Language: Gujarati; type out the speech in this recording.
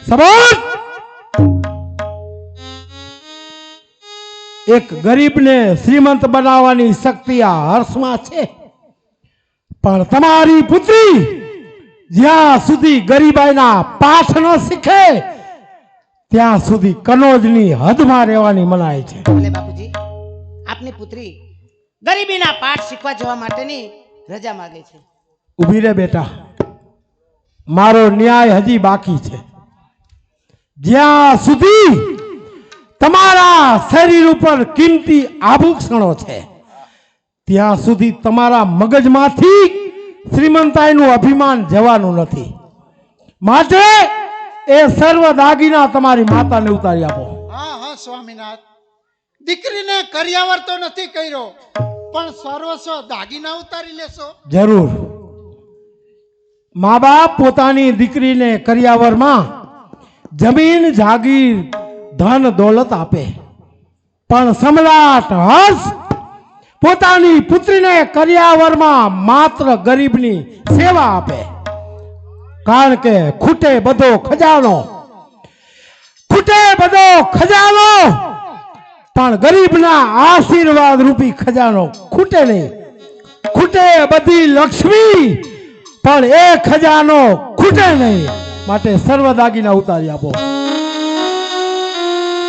સબોત એક ગરીબને શ્રીમંત બનાવવાની શક્તિ આ હર્ષમાં છે, પણ તમારી પુત્રી જ્યાં સુધી ગરીબાઈના પાઠ ન શીખે ત્યાં સુધી કનોજની હદમાં રહેવાની મનાય છે. ભલે બાપુજી, આપની પુત્રી ગરીબીના પાઠ શીખવા જવા માટેની રજા માંગે છે. ઊભી રે બેટા, મારો ન્યાય હજી બાકી છે. જ્યાં સુધી તમારા શરીર ઉપર કિંમતી આભૂષણો છે ત્યાં સુધી તમારા મગજમાંથી શ્રીમંતાઈનું અભિમાન જવાનું નથી. માટે એ સર્વ દાગીના તમારી માતાને ઉતારી આપો. હા હા સ્વામીનાથ, દીકરીને કરિયાવર તો નથી કર્યો, પણ સર્વસ્વ દાગીના ઉતારી લેશો? જરૂર. મા બાપ પોતાની દીકરીને કરિયાવરમાં જમીન જાગીર ધન દોલત આપે, પણ સમ્રાટ હર્ષ પોતાની પુત્રીને કરિયાવરમાં માત્ર ગરીબની સેવા આપે. કારણ કે ખૂટે બધો ખજાનો પણ ગરીબના આશીર્વાદ રૂપી ખજાનો ખૂટે નહીં. ખૂટે બધી લક્ષ્મી પણ એ ખજાનો ખૂટે નહીં. માટે સર્વ દાગીના ઉતારી આપો.